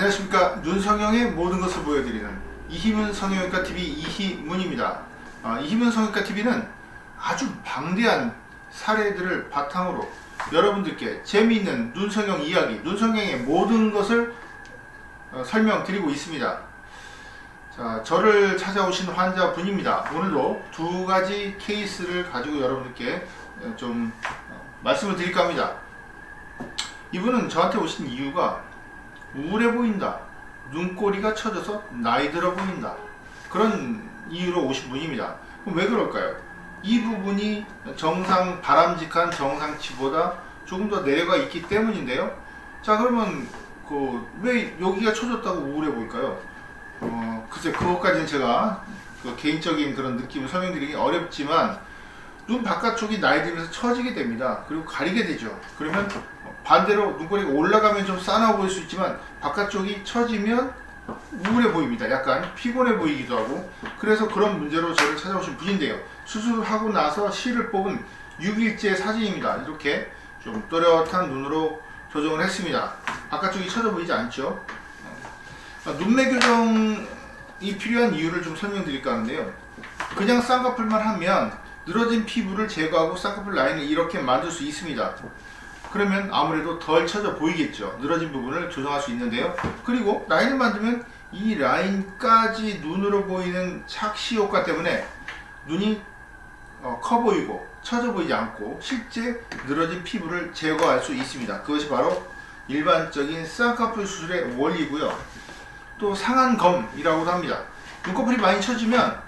안녕하십니까. 눈성형의 모든 것을 보여드리는 이희문 성형외과 TV 이희문입니다. 이희문 성형외과 TV는 아주 방대한 사례들을 바탕으로 여러분들께 재미있는 눈성형 이야기, 눈성형의 모든 것을 설명드리고 있습니다. 자, 저를 찾아오신 환자분입니다. 오늘도 두 가지 케이스를 가지고 여러분들께 좀 말씀을 드릴까 합니다. 이분은 저한테 오신 이유가 우울해 보인다, 눈꼬리가 처져서 나이 들어 보인다, 그런 이유로 오신 분입니다. 그럼 왜 그럴까요? 이 부분이 정상, 바람직한 정상치보다 조금 더 내려가 있기 때문인데요. 자, 그러면 왜 여기가 처졌다고 우울해 보일까요? 글쎄, 그것까지는 제가 개인적인 그런 느낌을 설명드리기 어렵지만, 눈 바깥쪽이 나이 들면서 처지게 됩니다. 그리고 가리게 되죠. 그러면 반대로 눈꼬리가 올라가면 좀 싸나 보일 수 있지만 바깥쪽이 처지면 우울해 보입니다. 약간 피곤해 보이기도 하고. 그래서 그런 문제로 저를 찾아오신 분인데요. 수술하고 나서 실을 뽑은 6일째 사진입니다. 이렇게 좀 또렷한 눈으로 조정을 했습니다. 바깥쪽이 처져 보이지 않죠? 눈매 교정이 필요한 이유를 좀 설명드릴까 하는데요. 그냥 쌍꺼풀만 하면 늘어진 피부를 제거하고 쌍꺼풀 라인을 이렇게 만들 수 있습니다. 그러면 아무래도 덜 처져 보이겠죠. 늘어진 부분을 조정할 수 있는데요. 그리고 라인을 만들면 이 라인까지 눈으로 보이는 착시 효과 때문에 눈이 커 보이고 처져 보이지 않고 실제 늘어진 피부를 제거할 수 있습니다. 그것이 바로 일반적인 쌍꺼풀 수술의 원리고요. 또 상안검이라고도 합니다. 눈꺼풀이 많이 처지면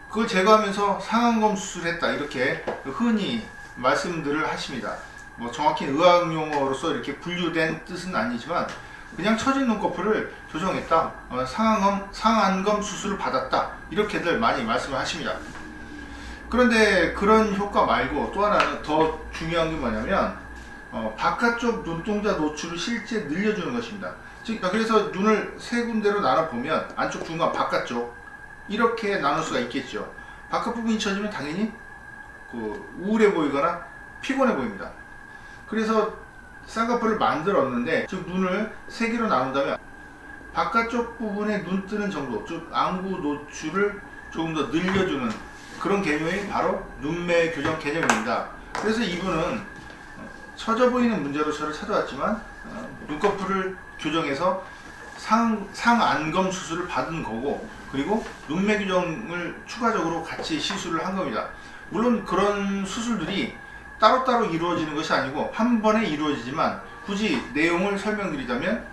그걸 제거하면서 상안검 수술했다, 이렇게 흔히 말씀들을 하십니다. 뭐 정확히 의학 용어로서 이렇게 분류된 뜻은 아니지만 그냥 처진 눈꺼풀을 조정했다, 상안검 수술을 받았다, 이렇게들 많이 말씀을 하십니다. 그런데 그런 효과 말고 또 하나는 더 중요한 게 뭐냐면 바깥쪽 눈동자 노출을 실제 늘려주는 것입니다. 즉, 그래서 눈을 세 군데로 나눠 보면 안쪽, 중간, 바깥쪽 이렇게 나눌 수가 있겠죠. 바깥 부분이 처지면 당연히 우울해 보이거나 피곤해 보입니다. 그래서 쌍꺼풀을 만들었는데, 즉 눈을 세 개로 나눈다면 바깥쪽 부분에 눈 뜨는 정도, 즉 안구 노출을 조금 더 늘려주는 그런 개념이 바로 눈매 교정 개념입니다. 그래서 이분은 처져 보이는 문제로 저를 찾아왔지만 눈꺼풀을 교정해서 상안검 수술을 받은 거고, 그리고 눈매 교정을 추가적으로 같이 시술을 한 겁니다. 물론 그런 수술들이 따로따로 이루어지는 것이 아니고 한 번에 이루어지지만, 굳이 내용을 설명드리자면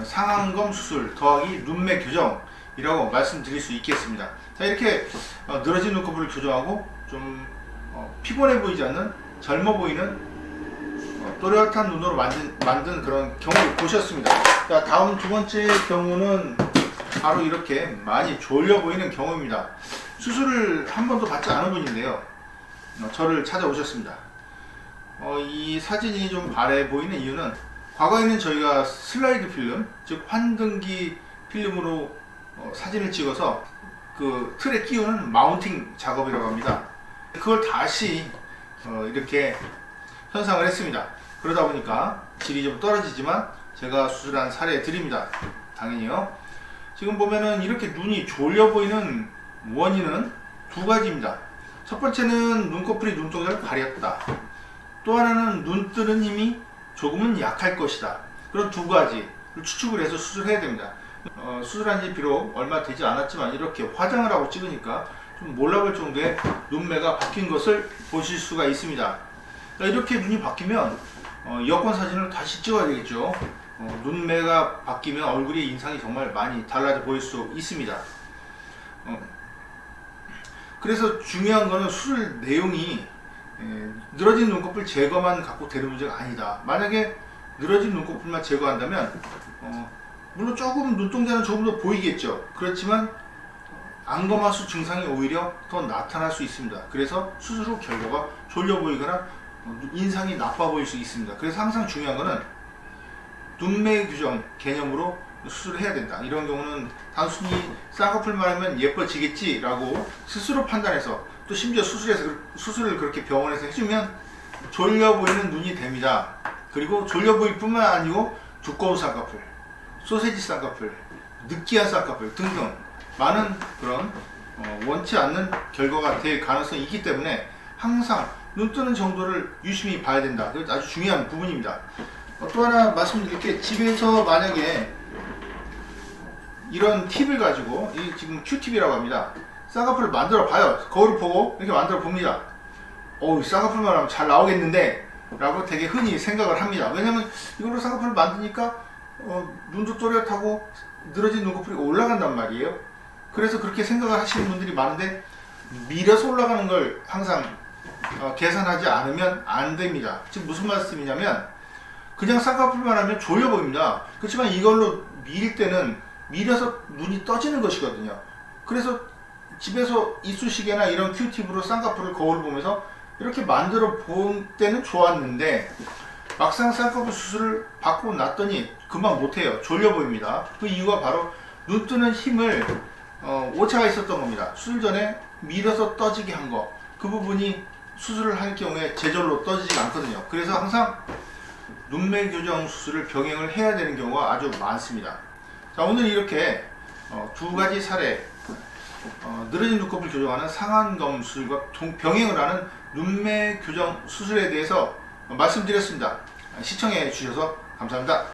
상안검 수술 더하기 눈매 교정이라고 말씀드릴 수 있겠습니다. 자, 이렇게 늘어진 눈꺼풀을 교정하고 좀 피곤해 보이지 않는, 젊어 보이는 또렷한 눈으로 만든 그런 경우를 보셨습니다. 자, 다음 두 번째 경우는 바로 이렇게 많이 졸려 보이는 경우입니다. 수술을 한 번도 받지 않은 분인데요. 저를 찾아오셨습니다. 이 사진이 좀 바래 보이는 이유는, 과거에는 저희가 슬라이드 필름, 즉 환등기 필름으로 사진을 찍어서 그 틀에 끼우는 마운팅 작업이라고 합니다. 그걸 다시 이렇게 현상을 했습니다. 그러다 보니까 질이 좀 떨어지지만 제가 수술한 사례 드립니다. 당연히요. 지금 보면은 이렇게 눈이 졸려 보이는 원인은 두 가지입니다. 첫 번째는 눈꺼풀이 눈동자를 가렸다. 또 하나는 눈 뜨는 힘이 조금은 약할 것이다. 그런 두 가지를 추측을 해서 수술해야 됩니다. 수술한 지 비록 얼마 되지 않았지만 이렇게 화장을 하고 찍으니까 좀 몰라볼 정도의 눈매가 바뀐 것을 보실 수가 있습니다. 이렇게 눈이 바뀌면 여권 사진을 다시 찍어야 되겠죠. 눈매가 바뀌면 얼굴의 인상이 정말 많이 달라져 보일 수 있습니다. 그래서 중요한 거는 수술 내용이 늘어진 눈꺼풀 제거만 갖고 되는 문제가 아니다. 만약에 늘어진 눈꺼풀만 제거한다면 물론 조금 눈동자는 조금 더 보이겠죠. 그렇지만 안검하수 증상이 오히려 더 나타날 수 있습니다. 그래서 수술 후 결과가 졸려 보이거나 인상이 나빠 보일 수 있습니다. 그래서 항상 중요한 거는 눈매 교정 개념으로 수술을 해야 된다. 이런 경우는 단순히 쌍꺼풀만 하면 예뻐지겠지 라고 스스로 판단해서, 또 심지어 수술을 그렇게 병원에서 해주면 졸려 보이는 눈이 됩니다. 그리고 졸려 보일 뿐만 아니고 두꺼운 쌍꺼풀, 소세지 쌍꺼풀, 느끼한 쌍꺼풀 등등 많은 그런 원치 않는 결과가 될 가능성이 있기 때문에 항상 눈 뜨는 정도를 유심히 봐야 된다. 이거 아주 중요한 부분입니다. 또 하나 말씀드릴 게, 집에서 만약에 이런 팁을 가지고, 이 지금 큐팁이라고 합니다. 쌍꺼풀을 만들어 봐요. 거울을 보고 이렇게 만들어 봅니다. 쌍꺼풀만 하면 잘 나오겠는데 라고 되게 흔히 생각을 합니다. 왜냐면 이걸로 쌍꺼풀을 만드니까 눈도 또렷하고 늘어진 눈꺼풀이 올라간단 말이에요. 그래서 그렇게 생각을 하시는 분들이 많은데, 밀어서 올라가는 걸 항상 계산하지 않으면 안 됩니다. 즉 무슨 말씀이냐면, 그냥 쌍꺼풀만 하면 졸려 보입니다. 그렇지만 이걸로 밀 때는 밀어서 눈이 떠지는 것이거든요. 그래서 집에서 이쑤시개나 이런 큐팁으로 쌍꺼풀을 거울 보면서 이렇게 만들어 본 때는 좋았는데, 막상 쌍꺼풀 수술을 받고 났더니 금방 못해요. 졸려 보입니다. 그 이유가 바로 눈 뜨는 힘을 오차가 있었던 겁니다. 수술 전에 밀어서 떠지게 한 거, 그 부분이 수술을 할 경우에 제절로 떠지지 않거든요. 그래서 항상 눈매 교정 수술을 병행을 해야 되는 경우가 아주 많습니다. 자, 오늘 이렇게 두 가지 사례, 늘어진 눈꺼풀 교정하는 상안검 수술과 병행을 하는 눈매 교정 수술에 대해서 말씀드렸습니다. 시청해 주셔서 감사합니다.